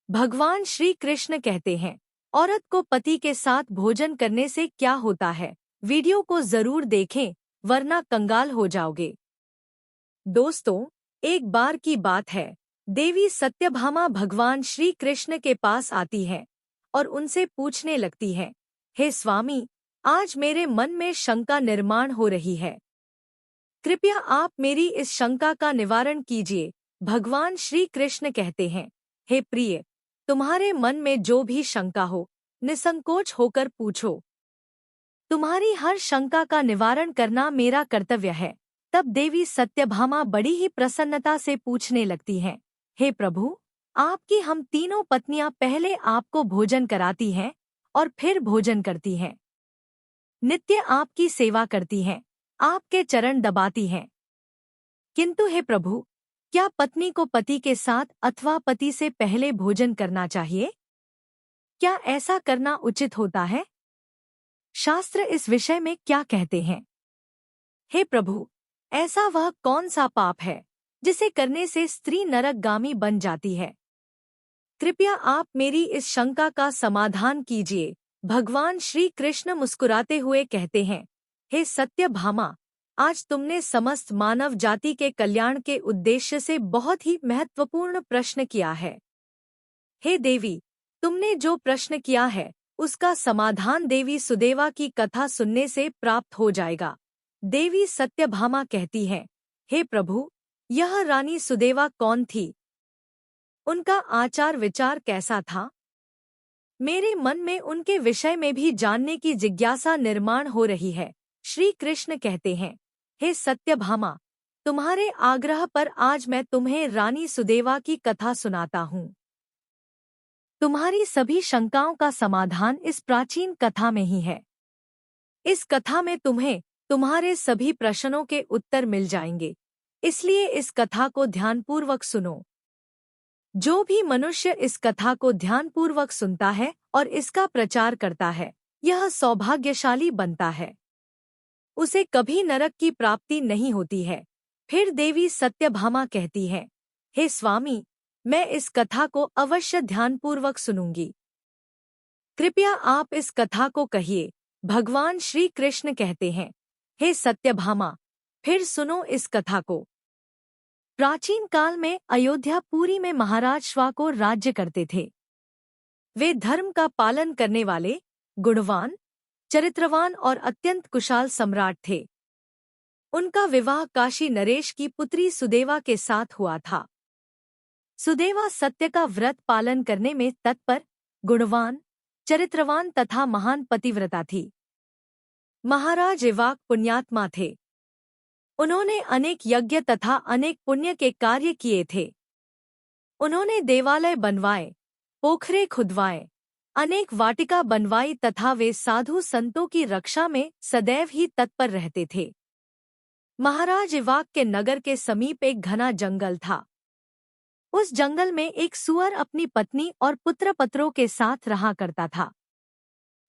भगवान श्री कृष्ण कहते हैं, औरत को पति के साथ भोजन करने से क्या होता है। वीडियो को जरूर देखें, वरना कंगाल हो जाओगे। दोस्तों, एक बार की बात है, देवी सत्यभामा भगवान श्री कृष्ण के पास आती है और उनसे पूछने लगती है, हे स्वामी, आज मेरे मन में शंका निर्माण हो रही है। कृपया आप मेरी इस शंका का निवारण कीजिए। भगवान श्री कृष्ण कहते हैं, हे प्रिय, तुम्हारे मन में जो भी शंका हो, निसंकोच होकर पूछो। तुम्हारी हर शंका का निवारण करना मेरा कर्तव्य है। तब देवी सत्यभामा बड़ी ही प्रसन्नता से पूछने लगती हैं, हे प्रभु, आपकी हम तीनों पत्नियां पहले आपको भोजन कराती हैं और फिर भोजन करती हैं। नित्य आपकी सेवा करती हैं, आपके चरण दबाती हैं। किंतु हे प्रभु, क्या पत्नी को पति के साथ अथवा पति से पहले भोजन करना चाहिए? क्या ऐसा करना उचित होता है? शास्त्र इस विषय में क्या कहते हैं? हे प्रभु, ऐसा वह कौन सा पाप है जिसे करने से स्त्री नरकगामी बन जाती है? कृपया आप मेरी इस शंका का समाधान कीजिए। भगवान श्री कृष्ण मुस्कुराते हुए कहते हैं, हे सत्यभामा, आज तुमने समस्त मानव जाति के कल्याण के उद्देश्य से बहुत ही महत्वपूर्ण प्रश्न किया है। हे देवी, तुमने जो प्रश्न किया है उसका समाधान देवी सुदेवा की कथा सुनने से प्राप्त हो जाएगा। देवी सत्यभामा कहती हैं, हे प्रभु, यह रानी सुदेवा कौन थी? उनका आचार विचार कैसा था? मेरे मन में उनके विषय में भी जानने की जिज्ञासा निर्माण हो रही है। श्री कृष्ण कहते हैं, हे सत्यभामा, तुम्हारे आग्रह पर आज मैं तुम्हें रानी सुदेवा की कथा सुनाता हूँ। तुम्हारी सभी शंकाओं का समाधान इस प्राचीन कथा में ही है। इस कथा में तुम्हें तुम्हारे सभी प्रश्नों के उत्तर मिल जाएंगे, इसलिए इस कथा को ध्यानपूर्वक सुनो। जो भी मनुष्य इस कथा को ध्यानपूर्वक सुनता है और इसका प्रचार करता है, यह सौभाग्यशाली बनता है। उसे कभी नरक की प्राप्ति नहीं होती है। फिर देवी सत्यभामा कहती है, हे स्वामी, मैं इस कथा को अवश्य ध्यानपूर्वक सुनूंगी। कृपया आप इस कथा को कहिए। भगवान श्री कृष्ण कहते हैं, हे सत्यभामा, फिर सुनो इस कथा को। प्राचीन काल में अयोध्यापुरी में महाराज श्वाको राज्य करते थे। वे धर्म का पालन करने वाले, गुणवान, चरित्रवान और अत्यंत कुशाल सम्राट थे। उनका विवाह काशी नरेश की पुत्री सुदेवा के साथ हुआ था। सुदेवा सत्य का व्रत पालन करने में तत्पर, गुणवान, चरित्रवान तथा महान पतिव्रता थी। महाराज इवाक पुण्यात्मा थे। उन्होंने अनेक यज्ञ तथा अनेक पुण्य के कार्य किए थे। उन्होंने देवालय बनवाए, पोखरे खुदवाए, अनेक वाटिका बनवाई तथा वे साधु संतों की रक्षा में सदैव ही तत्पर रहते थे। महाराज इवाक के नगर के समीप एक घना जंगल था। उस जंगल में एक सूअर अपनी पत्नी और पुत्र पत्रों के साथ रहा करता था।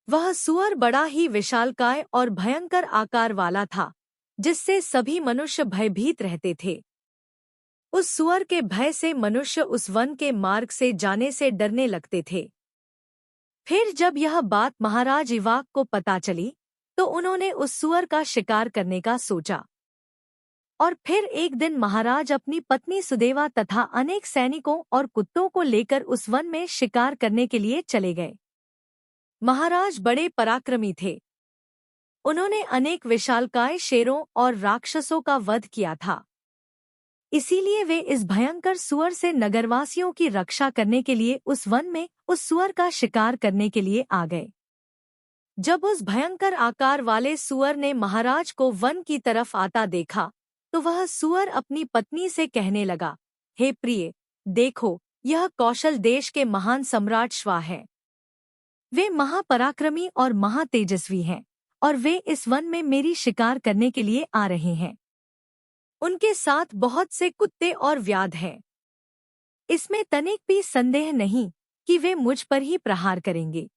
वह सूअर बड़ा ही विशालकाय और भयंकर आकार वाला था, जिससे सभी मनुष्य भयभीत रहते थे। उस सूअर के भय से मनुष्य उस वन के मार्ग से जाने से डरने लगते थे। फिर जब यह बात महाराज इवाक को पता चली, तो उन्होंने उस सूअर का शिकार करने का सोचा। और फिर एक दिन महाराज अपनी पत्नी सुदेवा तथा अनेक सैनिकों और कुत्तों को लेकर उस वन में शिकार करने के लिए चले गए। महाराज बड़े पराक्रमी थे। उन्होंने अनेक विशालकाय शेरों और राक्षसों का वध किया था। इसीलिए वे इस भयंकर सूअर से नगरवासियों की रक्षा करने के लिए उस वन में उस सूअर का शिकार करने के लिए आ गए। जब उस भयंकर आकार वाले सूअर ने महाराज को वन की तरफ आता देखा, तो वह सूअर अपनी पत्नी से कहने लगा, हे प्रिय, देखो, यह कौशल देश के महान सम्राट श्वा हैं। वे महापराक्रमी और महातेजस्वी हैं, और वे इस वन में मेरी शिकार करने के लिए आ रहे हैं। उनके साथ बहुत से कुत्ते और व्याध हैं। इसमें तनिक भी संदेह नहीं कि वे मुझ पर ही प्रहार करेंगे।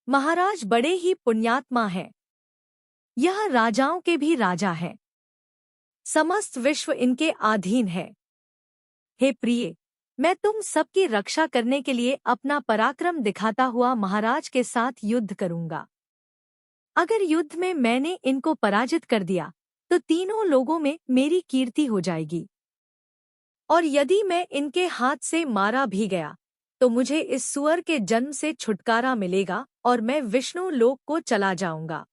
महाराज बड़े ही पुण्यात्मा हैं। यह राजाओं के भी राजा है। समस्त विश्व इनके अधीन है। हे प्रिय, मैं तुम सबकी रक्षा करने के लिए अपना पराक्रम दिखाता हुआ महाराज के साथ युद्ध करूंगा। अगर युद्ध में मैंने इनको पराजित कर दिया तो तीनों लोगों में मेरी कीर्ति हो जाएगी, और यदि मैं इनके हाथ से मारा भी गया तो मुझे इस सुअर के जन्म से छुटकारा मिलेगा और मैं विष्णु लोक को चला जाऊंगा।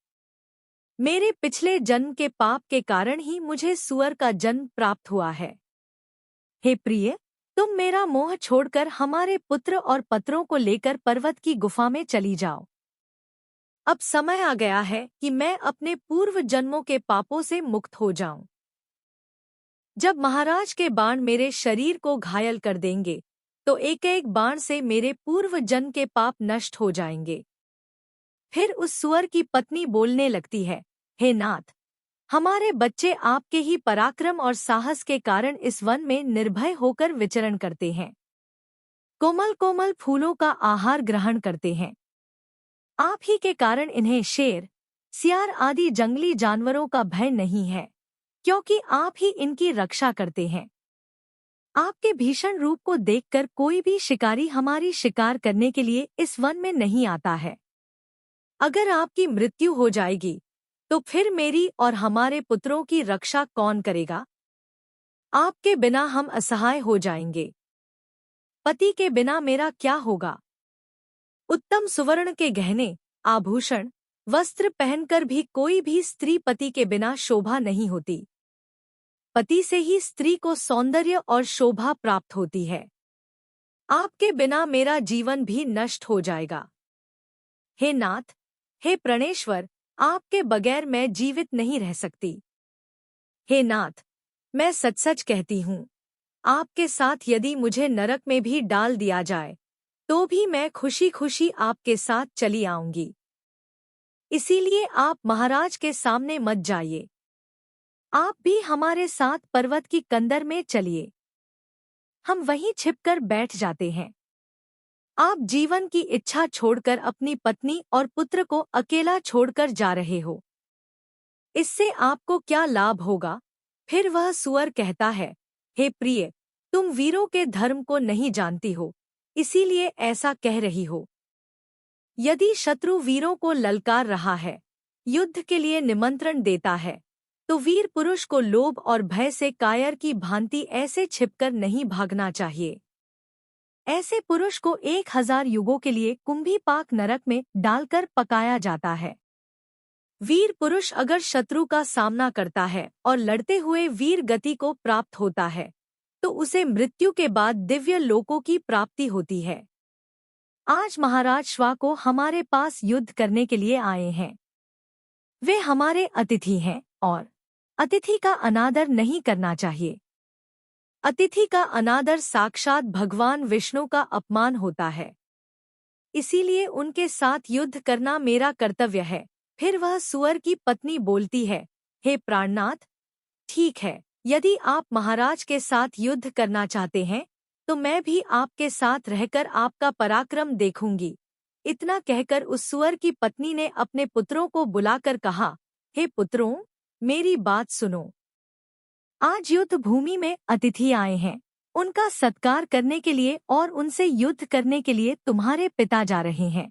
मेरे पिछले जन्म के पाप के कारण ही मुझे सुअर का जन्म प्राप्त हुआ है। हे प्रिय, तुम मेरा मोह छोड़कर हमारे पुत्र और पत्रों को लेकर पर्वत की गुफा में चली जाओ। अब समय आ गया है कि मैं अपने पूर्व जन्मों के पापों से मुक्त हो जाऊं। जब महाराज के बाण मेरे शरीर को घायल कर देंगे तो एक एक बाण से मेरे पूर्व जन्म के पाप नष्ट हो जाएंगे। फिर उस सुअर की पत्नी बोलने लगती है, हे नाथ, हमारे बच्चे आपके ही पराक्रम और साहस के कारण इस वन में निर्भय होकर विचरण करते हैं, कोमल कोमल फूलों का आहार ग्रहण करते हैं। आप ही के कारण इन्हें शेर, सियार आदि जंगली जानवरों का भय नहीं है, क्योंकि आप ही इनकी रक्षा करते हैं। आपके भीषण रूप को देखकर कोई भी शिकारी हमारी शिकार करने के लिए इस वन में नहीं आता है। अगर आपकी मृत्यु हो जाएगी तो फिर मेरी और हमारे पुत्रों की रक्षा कौन करेगा? आपके बिना हम असहाय हो जाएंगे। पति के बिना मेरा क्या होगा? उत्तम सुवर्ण के गहने, आभूषण, वस्त्र पहनकर भी कोई भी स्त्री पति के बिना शोभा नहीं होती। पति से ही स्त्री को सौंदर्य और शोभा प्राप्त होती है। आपके बिना मेरा जीवन भी नष्ट हो जाएगा। हे नाथ, हे प्रणेश्वर, आपके बगैर मैं जीवित नहीं रह सकती। हे नाथ, मैं सच सच कहती हूँ, आपके साथ यदि मुझे नरक में भी डाल दिया जाए तो भी मैं खुशी खुशी आपके साथ चली आऊंगी। इसीलिए आप महाराज के सामने मत जाइए। आप भी हमारे साथ पर्वत की कंदर में चलिए। हम वहीं छिपकर बैठ जाते हैं। आप जीवन की इच्छा छोड़कर अपनी पत्नी और पुत्र को अकेला छोड़कर जा रहे हो। इससे आपको क्या लाभ होगा? फिर वह सुअर कहता है, हे प्रिय, तुम वीरों के धर्म को नहीं जानती हो, इसीलिए ऐसा कह रही हो। यदि शत्रु वीरों को ललकार रहा है, युद्ध के लिए निमंत्रण देता है, तो वीर पुरुष को लोभ और भय से कायर की भांति ऐसे छिपकर नहीं भागना चाहिए। ऐसे पुरुष को 1000 युगों के लिए कुंभीपाक नरक में डालकर पकाया जाता है। वीर पुरुष अगर शत्रु का सामना करता है और लड़ते हुए वीर गति को प्राप्त होता है तो उसे मृत्यु के बाद दिव्य लोकों की प्राप्ति होती है। आज महाराज श्वा को हमारे पास युद्ध करने के लिए आए हैं। वे हमारे अतिथि हैं और अतिथि का अनादर नहीं करना चाहिए। अतिथि का अनादर साक्षात भगवान विष्णु का अपमान होता है। इसीलिए उनके साथ युद्ध करना मेरा कर्तव्य है। फिर वह सुअर की पत्नी बोलती है, हे प्राणनाथ, ठीक है, यदि आप महाराज के साथ युद्ध करना चाहते हैं तो मैं भी आपके साथ रहकर आपका पराक्रम देखूंगी। इतना कहकर उस सुअर की पत्नी ने अपने पुत्रों को बुलाकर कहा, हे पुत्रों, मेरी बात सुनो। आज युद्ध भूमि में अतिथि आए हैं। उनका सत्कार करने के लिए और उनसे युद्ध करने के लिए तुम्हारे पिता जा रहे हैं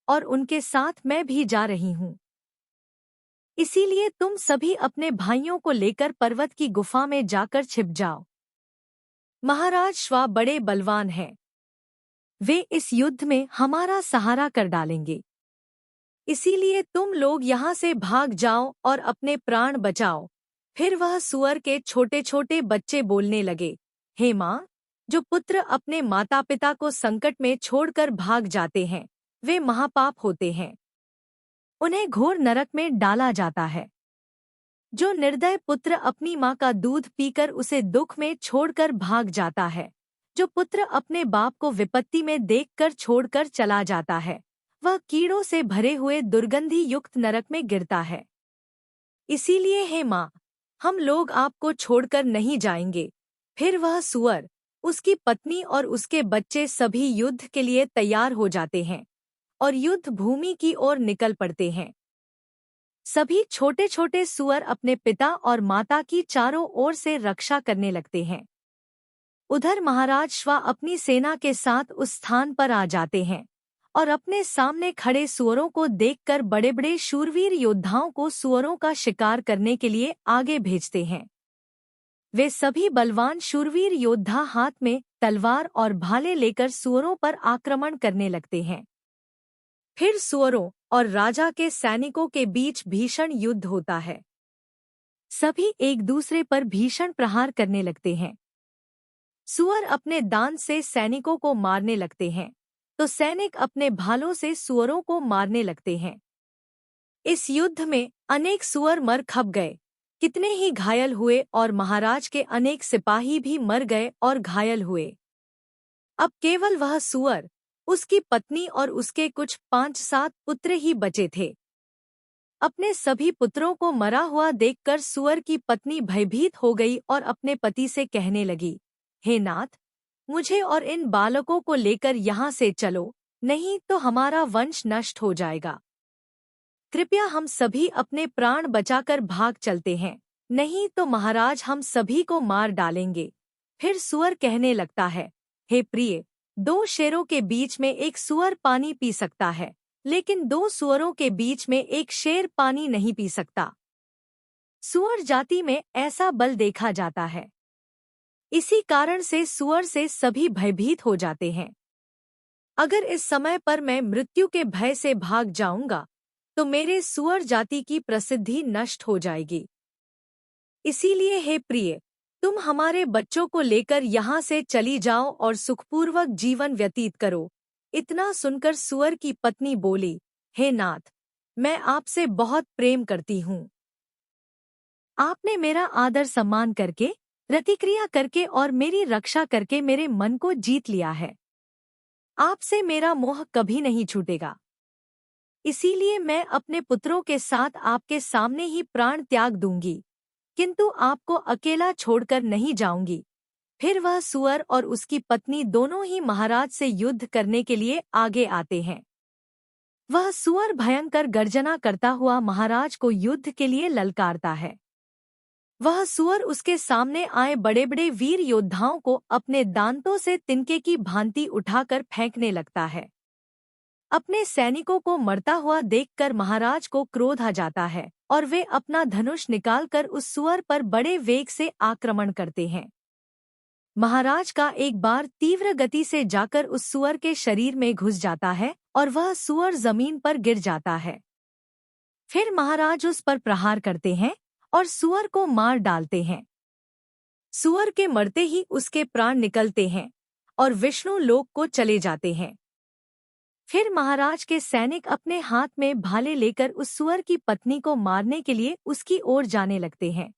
और उनके साथ मैं भी जा रही हूँ। इसीलिए तुम सभी अपने भाइयों को लेकर पर्वत की गुफा में जाकर छिप जाओ। महाराज श्वा बड़े बलवान हैं। वे इस युद्ध में हमारा सहारा कर डालेंगे। इसीलिए तुम लोग यहाँ से भाग जाओ और अपने प्राण बचाओ। फिर वह सुअर के छोटे छोटे बच्चे बोलने लगे, हे माँ, जो पुत्र अपने माता पिता को संकट में छोड़कर भाग जाते हैं वे महापाप होते हैं। उन्हें घोर नरक में डाला जाता है। जो निर्दय पुत्र अपनी माँ का दूध पीकर उसे दुख में छोड़कर भाग जाता है, जो पुत्र अपने बाप को विपत्ति में देखकर छोड़कर चला जाता है, वह कीड़ों से भरे हुए दुर्गंधी युक्त नरक में गिरता है। इसीलिए हे माँ, हम लोग आपको छोड़कर नहीं जाएंगे। फिर वह सुअर, उसकी पत्नी और उसके बच्चे सभी युद्ध के लिए तैयार हो जाते हैं और युद्ध भूमि की ओर निकल पड़ते हैं। सभी छोटे छोटे सुअर अपने पिता और माता की चारों ओर से रक्षा करने लगते हैं। उधर महाराज श्वा अपनी सेना के साथ उस स्थान पर आ जाते हैं और अपने सामने खड़े सुअरों को देखकर बड़े बड़े शूरवीर योद्धाओं को सुअरों का शिकार करने के लिए आगे भेजते हैं। वे सभी बलवान शूरवीर योद्धा हाथ में तलवार और भाले लेकर सुअरों पर आक्रमण करने लगते हैं। फिर सुअरों और राजा के सैनिकों के बीच भीषण युद्ध होता है। सभी एक दूसरे पर भीषण प्रहार करने लगते हैं। सुअर अपने दांत से सैनिकों को मारने लगते हैं तो सैनिक अपने भालों से सुअरों को मारने लगते हैं। इस युद्ध में अनेक सुअर मर खप गए, कितने ही घायल हुए और महाराज के अनेक सिपाही भी मर गए और घायल हुए। अब केवल वह सुअर, उसकी पत्नी और उसके कुछ 5-7 पुत्र ही बचे थे। अपने सभी पुत्रों को मरा हुआ देखकर सुअर की पत्नी भयभीत हो गई और अपने पति से कहने लगी, हे नाथ, मुझे और इन बालकों को लेकर यहाँ से चलो, नहीं तो हमारा वंश नष्ट हो जाएगा। कृपया हम सभी अपने प्राण बचाकर भाग चलते हैं, नहीं तो महाराज हम सभी को मार डालेंगे। फिर सुअर कहने लगता है, हे प्रिय, 2 शेरों के बीच में एक सुअर पानी पी सकता है, लेकिन 2 सुअरों के बीच में एक शेर पानी नहीं पी सकता। सुअर जाति में ऐसा बल देखा जाता है। इसी कारण से सुअर से सभी भयभीत हो जाते हैं। अगर इस समय पर मैं मृत्यु के भय से भाग जाऊंगा तो मेरे सुअर जाति की प्रसिद्धि नष्ट हो जाएगी। इसीलिए हे प्रिय, तुम हमारे बच्चों को लेकर यहाँ से चली जाओ और सुखपूर्वक जीवन व्यतीत करो। इतना सुनकर सुअर की पत्नी बोली, हे नाथ, मैं आपसे बहुत प्रेम करती हूँ। आपने मेरा आदर सम्मान करके, प्रतिक्रिया करके और मेरी रक्षा करके मेरे मन को जीत लिया है। आपसे मेरा मोह कभी नहीं छूटेगा। इसीलिए मैं अपने पुत्रों के साथ आपके सामने ही प्राण त्याग दूंगी, किंतु आपको अकेला छोड़कर नहीं जाऊंगी। फिर वह सुअर और उसकी पत्नी दोनों ही महाराज से युद्ध करने के लिए आगे आते हैं। वह सुअर भयंकर गर्जना करता हुआ महाराज को युद्ध के लिए ललकारता है। वह सुअर उसके सामने आए बड़े बड़े वीर योद्धाओं को अपने दांतों से तिनके की भांति उठाकर फेंकने लगता है। अपने सैनिकों को मरता हुआ देखकर महाराज को क्रोध आ जाता है और वे अपना धनुष निकालकर उस सुअर पर बड़े वेग से आक्रमण करते हैं। महाराज का एक बार तीव्र गति से जाकर उस सुअर के शरीर में घुस जाता है और वह सुअर जमीन पर गिर जाता है। फिर महाराज उस पर प्रहार करते हैं और सुअर को मार डालते हैं। सुअर के मरते ही उसके प्राण निकलते हैं और विष्णु लोक को चले जाते हैं। फिर महाराज के सैनिक अपने हाथ में भाले लेकर उस सुअर की पत्नी को मारने के लिए उसकी ओर जाने लगते हैं।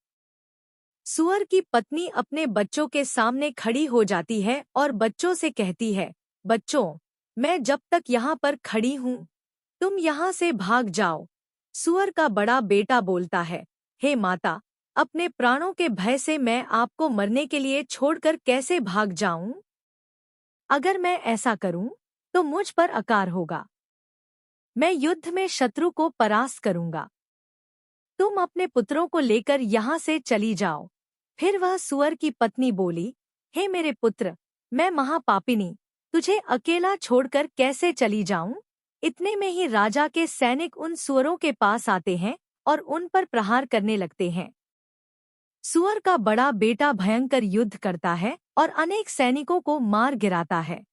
सुअर की पत्नी अपने बच्चों के सामने खड़ी हो जाती है और बच्चों से कहती है, बच्चों, मैं जब तक यहाँ पर खड़ी हूँ, तुम यहाँ से भाग जाओ। सुअर का बड़ा बेटा बोलता है, हे माता, अपने प्राणों के भय से मैं आपको मरने के लिए छोड़कर कैसे भाग जाऊं? अगर मैं ऐसा करूं तो मुझ पर अकार होगा। मैं युद्ध में शत्रु को परास्त करूंगा। तुम अपने पुत्रों को लेकर यहाँ से चली जाओ। फिर वह सुअर की पत्नी बोली, हे मेरे पुत्र, मैं महापापिनी, तुझे अकेला छोड़कर कैसे चली जाऊं? इतने में ही राजा के सैनिक उन सुअरों के पास आते हैं और उन पर प्रहार करने लगते हैं। सुअर का बड़ा बेटा भयंकर युद्ध करता है और अनेक सैनिकों को मार गिराता है।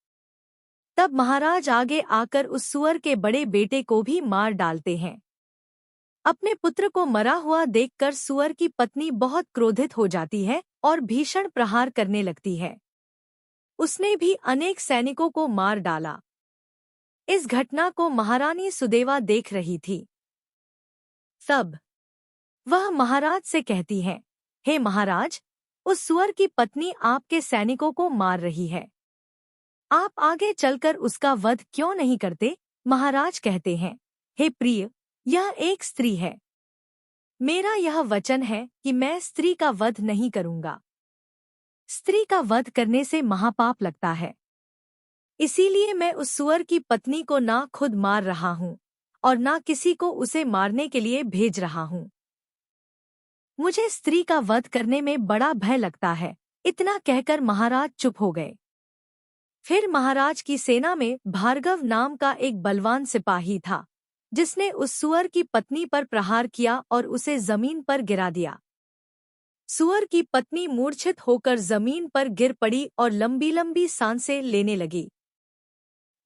तब महाराज आगे आकर उस सुअर के बड़े बेटे को भी मार डालते हैं। अपने पुत्र को मरा हुआ देखकर सुअर की पत्नी बहुत क्रोधित हो जाती है और भीषण प्रहार करने लगती है। उसने भी अनेक सैनिकों को मार डाला। इस घटना को महारानी सुदेवा देख रही थी। तब वह महाराज से कहती है, हे महाराज, उस सुअर की पत्नी आपके सैनिकों को मार रही है। आप आगे चलकर उसका वध क्यों नहीं करते? महाराज कहते हैं, हे प्रिय, यह एक स्त्री है। मेरा यह वचन है कि मैं स्त्री का वध नहीं करूंगा। स्त्री का वध करने से महापाप लगता है। इसीलिए मैं उस सुअर की पत्नी को ना खुद मार रहा हूँ और ना किसी को उसे मारने के लिए भेज रहा हूँ। मुझे स्त्री का वध करने में बड़ा भय लगता है, इतना कहकर महाराज चुप हो गए। फिर महाराज की सेना में भार्गव नाम का एक बलवान सिपाही था, जिसने उस सुअर की पत्नी पर प्रहार किया और उसे जमीन पर गिरा दिया। सुअर की पत्नी मूर्छित होकर जमीन पर गिर पड़ी और लंबी लंबी सांसें लेने लगी।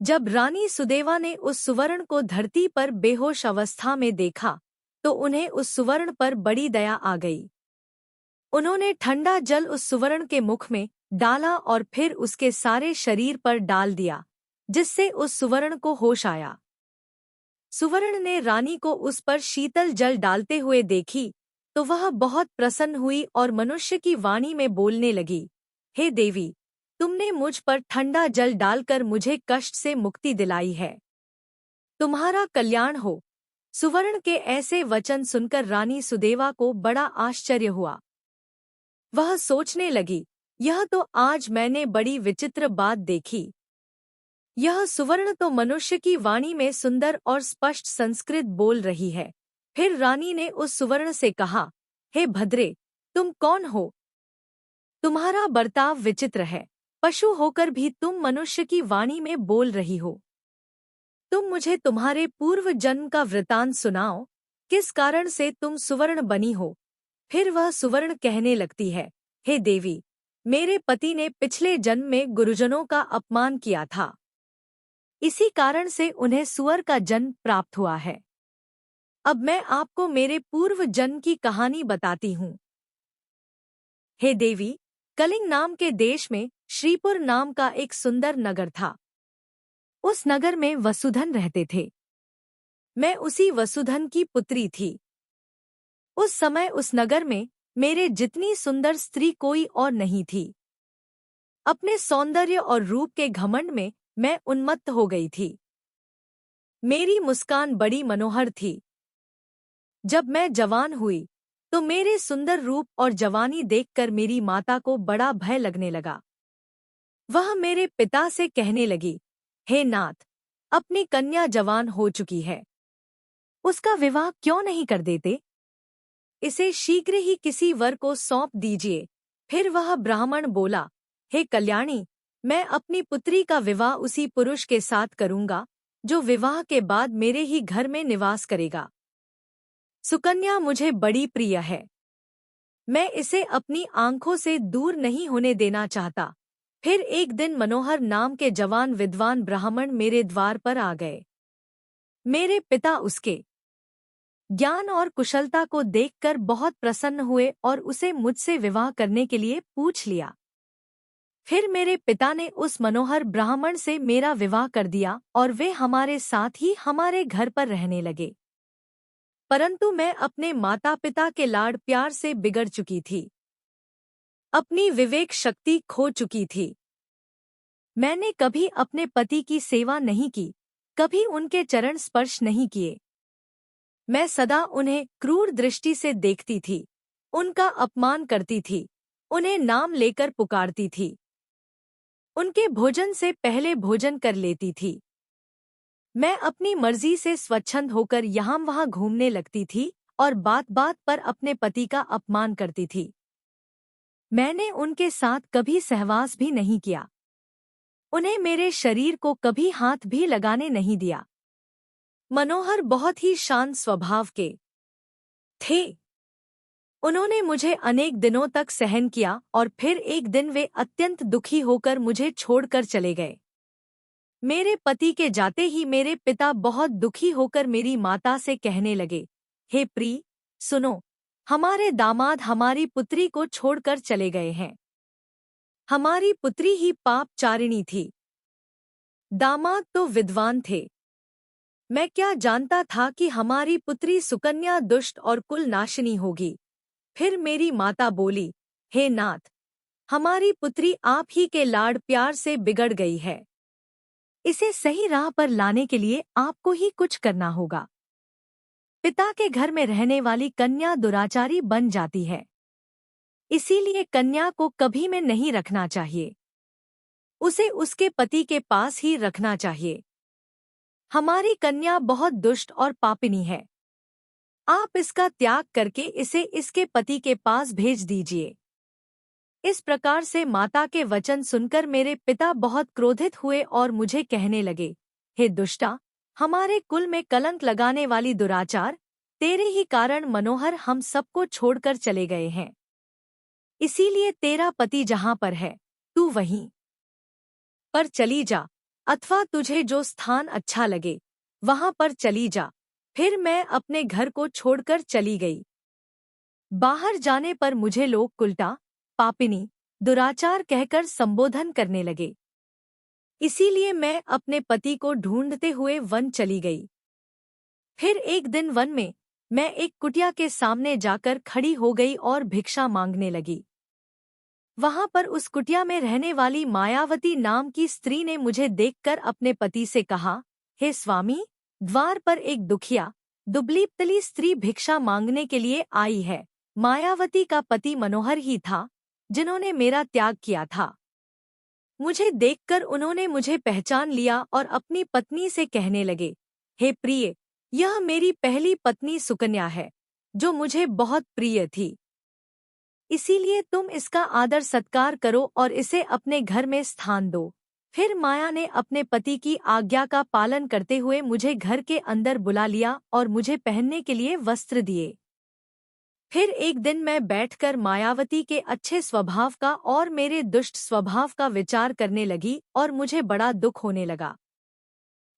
जब रानी सुदेवा ने उस सुवर्ण को धरती पर बेहोश अवस्था में देखा तो उन्हें उस सुवर्ण पर बड़ी दया आ गई। उन्होंने ठंडा जल उस सुवर्ण के मुख में डाला और फिर उसके सारे शरीर पर डाल दिया, जिससे उस सुवर्ण को होश आया। सुवर्ण ने रानी को उस पर शीतल जल डालते हुए देखी तो वह बहुत प्रसन्न हुई और मनुष्य की वाणी में बोलने लगी, हे देवी, तुमने मुझ पर ठंडा जल डालकर मुझे कष्ट से मुक्ति दिलाई है। तुम्हारा कल्याण हो। सुवर्ण के ऐसे वचन सुनकर रानी सुदेवा को बड़ा आश्चर्य हुआ। वह सोचने लगी, यह तो आज मैंने बड़ी विचित्र बात देखी। यह सुवर्ण तो मनुष्य की वाणी में सुंदर और स्पष्ट संस्कृत बोल रही है। फिर रानी ने उस सुवर्ण से कहा, हे भद्रे, तुम कौन हो? तुम्हारा बर्ताव विचित्र है। पशु होकर भी तुम मनुष्य की वाणी में बोल रही हो। तुम मुझे तुम्हारे पूर्व जन्म का वृतांत सुनाओ, किस कारण से तुम सुवर्ण बनी हो? फिर वह सुवर्ण कहने लगती है, हे देवी, मेरे पति ने पिछले जन्म में गुरुजनों का अपमान किया था। इसी कारण से उन्हें सुअर का जन्म प्राप्त हुआ है। अब मैं आपको मेरे पूर्व जन्म की कहानी बताती हूँ। हे देवी, कलिंग नाम के देश में श्रीपुर नाम का एक सुंदर नगर था। उस नगर में वसुधन रहते थे। मैं उसी वसुधन की पुत्री थी। उस समय उस नगर में मेरे जितनी सुंदर स्त्री कोई और नहीं थी। अपने सौंदर्य और रूप के घमंड में मैं उन्मत्त हो गई थी। मेरी मुस्कान बड़ी मनोहर थी। जब मैं जवान हुई तो मेरे सुंदर रूप और जवानी देखकर मेरी माता को बड़ा भय लगने लगा। वह मेरे पिता से कहने लगी, हे नाथ, अपनी कन्या जवान हो चुकी है, उसका विवाह क्यों नहीं कर देते? इसे शीघ्र ही किसी वर को सौंप दीजिए। फिर वह ब्राह्मण बोला, हे कल्याणी, मैं अपनी पुत्री का विवाह उसी पुरुष के साथ करूंगा जो विवाह के बाद मेरे ही घर में निवास करेगा। सुकन्या मुझे बड़ी प्रिय है। मैं इसे अपनी आंखों से दूर नहीं होने देना चाहता। फिर एक दिन मनोहर नाम के जवान विद्वान ब्राह्मण मेरे द्वार पर आ गए। मेरे पिता उसके ज्ञान और कुशलता को देखकर बहुत प्रसन्न हुए और उसे मुझसे विवाह करने के लिए पूछ लिया। फिर मेरे पिता ने उस मनोहर ब्राह्मण से मेरा विवाह कर दिया और वे हमारे साथ ही हमारे घर पर रहने लगे। परंतु मैं अपने माता पिता के लाड प्यार से बिगड़ चुकी थी। अपनी विवेक शक्ति खो चुकी थी। मैंने कभी अपने पति की सेवा नहीं की, कभी उनके चरण स्पर्श नहीं किए। मैं सदा उन्हें क्रूर दृष्टि से देखती थी, उनका अपमान करती थी, उन्हें नाम लेकर पुकारती थी, उनके भोजन से पहले भोजन कर लेती थी। मैं अपनी मर्जी से स्वच्छंद होकर यहाँ वहाँ घूमने लगती थी और बात बात पर अपने पति का अपमान करती थी। मैंने उनके साथ कभी सहवास भी नहीं किया, उन्हें मेरे शरीर को कभी हाथ भी लगाने नहीं दिया। मनोहर बहुत ही शांत स्वभाव के थे। उन्होंने मुझे अनेक दिनों तक सहन किया और फिर एक दिन वे अत्यंत दुखी होकर मुझे छोड़कर चले गए। मेरे पति के जाते ही मेरे पिता बहुत दुखी होकर मेरी माता से कहने लगे, हे प्री, सुनो, हमारे दामाद हमारी पुत्री को छोड़कर चले गए हैं। हमारी पुत्री ही पापचारिणी थी। दामाद तो विद्वान थे। मैं क्या जानता था कि हमारी पुत्री सुकन्या दुष्ट और कुल नाशिनी होगी। फिर मेरी माता बोली, हे नाथ, हमारी पुत्री आप ही के लाड प्यार से बिगड़ गई है। इसे सही राह पर लाने के लिए आपको ही कुछ करना होगा। पिता के घर में रहने वाली कन्या दुराचारी बन जाती है, इसीलिए कन्या को कभी में नहीं रखना चाहिए। उसे उसके पति के पास ही रखना चाहिए। हमारी कन्या बहुत दुष्ट और पापिनी है। आप इसका त्याग करके इसे इसके पति के पास भेज दीजिए। इस प्रकार से माता के वचन सुनकर मेरे पिता बहुत क्रोधित हुए और मुझे कहने लगे, हे दुष्टा, हमारे कुल में कलंक लगाने वाली दुराचार, तेरे ही कारण मनोहर हम सबको छोड़कर चले गए हैं। इसीलिए तेरा पति जहां पर है, तू वहीं पर चली जा, अथवा तुझे जो स्थान अच्छा लगे वहां पर चली जा। फिर मैं अपने घर को छोड़कर चली गई। बाहर जाने पर मुझे लोग कुलटा, पापिनी, दुराचार कहकर संबोधन करने लगे। इसीलिए मैं अपने पति को ढूंढते हुए वन चली गई। फिर एक दिन वन में मैं एक कुटिया के सामने जाकर खड़ी हो गई और भिक्षा मांगने लगी। वहां पर उस कुटिया में रहने वाली मायावती नाम की स्त्री ने मुझे देखकर अपने पति से कहा, हे स्वामी, द्वार पर एक दुखिया, दुबली-पतली स्त्री भिक्षा मांगने के लिए आई है। मायावती का पति मनोहर ही था, जिन्होंने मेरा त्याग किया था। मुझे देखकर उन्होंने मुझे पहचान लिया और अपनी पत्नी से कहने लगे, हे प्रिय, यह मेरी पहली पत्नी सुकन्या है, जो मुझे बहुत प्रिय थी। इसीलिए तुम इसका आदर सत्कार करो और इसे अपने घर में स्थान दो। फिर माया ने अपने पति की आज्ञा का पालन करते हुए मुझे घर के अंदर बुला लिया और मुझे पहनने के लिए वस्त्र दिए। फिर एक दिन मैं बैठकर मायावती के अच्छे स्वभाव का और मेरे दुष्ट स्वभाव का विचार करने लगी और मुझे बड़ा दुख होने लगा।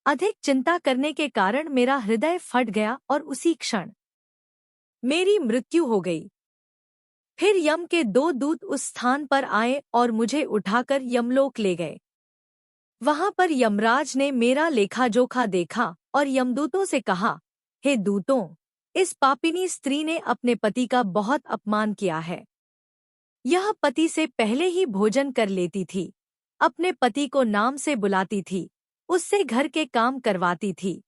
अधिक चिंता करने के कारण मेरा हृदय फट गया और उसी क्षण मेरी मृत्यु हो गई। फिर यम के 2 दूत उस स्थान पर आए और मुझे उठाकर यमलोक ले गए। वहां पर यमराज ने मेरा लेखा जोखा देखा और यमदूतों से कहा, हे दूतों, इस पापिनी स्त्री ने अपने पति का बहुत अपमान किया है। यह पति से पहले ही भोजन कर लेती थी, अपने पति को नाम से बुलाती थी, उससे घर के काम करवाती थी।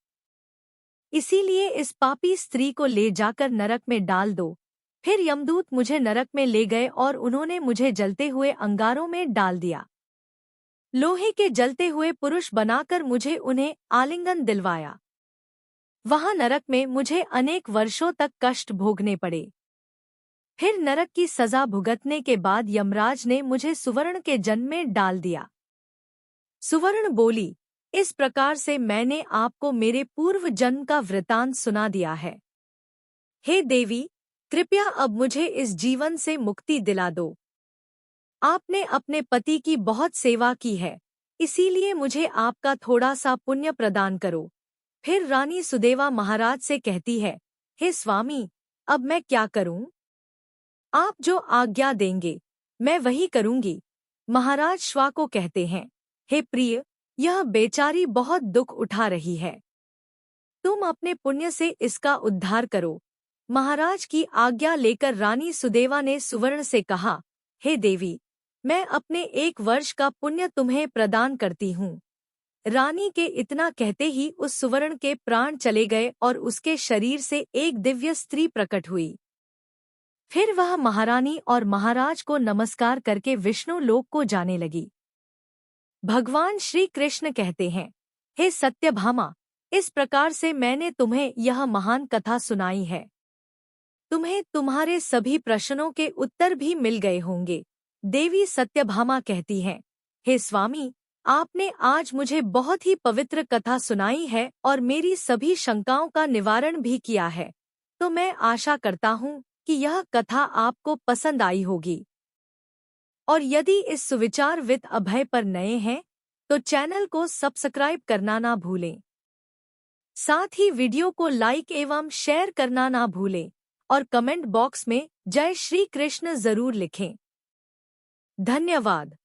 इसीलिए इस पापी स्त्री को ले जाकर नरक में डाल दो। फिर यमदूत मुझे नरक में ले गए और उन्होंने मुझे जलते हुए अंगारों में डाल दिया। लोहे के जलते हुए पुरुष बनाकर मुझे उन्हें आलिंगन दिलवाया। वहां नरक में मुझे अनेक वर्षों तक कष्ट भोगने पड़े। फिर नरक की सजा भुगतने के बाद यमराज ने मुझे सुवर्ण के जन में डाल दिया। सुवर्ण बोली, इस प्रकार से मैंने आपको मेरे पूर्व जन्म का वृतांत सुना दिया है। हे देवी, कृपया अब मुझे इस जीवन से मुक्ति दिला दो। आपने अपने पति की बहुत सेवा की है, इसीलिए मुझे आपका थोड़ा सा पुण्य प्रदान करो। फिर रानी सुदेवा महाराज से कहती है, हे स्वामी, अब मैं क्या करूं? आप जो आज्ञा देंगे मैं वही करूंगी। महाराज श्वा को कहते हैं, हे प्रिय, यह बेचारी बहुत दुख उठा रही है, तुम अपने पुण्य से इसका उद्धार करो। महाराज की आज्ञा लेकर रानी सुदेवा ने सुवर्ण से कहा, हे देवी, मैं अपने 1 वर्ष का पुण्य तुम्हें प्रदान करती हूँ। रानी के इतना कहते ही उस सुवर्ण के प्राण चले गए और उसके शरीर से एक दिव्य स्त्री प्रकट हुई। फिर वह महारानी और महाराज को नमस्कार करके विष्णु लोक को जाने लगी। भगवान श्री कृष्ण कहते हैं, हे सत्यभामा, इस प्रकार से मैंने तुम्हें यह महान कथा सुनाई है। तुम्हें तुम्हारे सभी प्रश्नों के उत्तर भी मिल गए होंगे। देवी सत्यभामा कहती हैं, हे स्वामी, आपने आज मुझे बहुत ही पवित्र कथा सुनाई है और मेरी सभी शंकाओं का निवारण भी किया है, तो मैं आशा करता हूँ कि यह कथा आपको पसंद आई होगी। और यदि इस सुविचार विद अभय पर नए हैं तो चैनल को सब्सक्राइब करना ना भूलें। साथ ही वीडियो को लाइक एवं शेयर करना ना भूलें और कमेंट बॉक्स में जय श्री कृष्ण जरूर लिखें। धन्यवाद।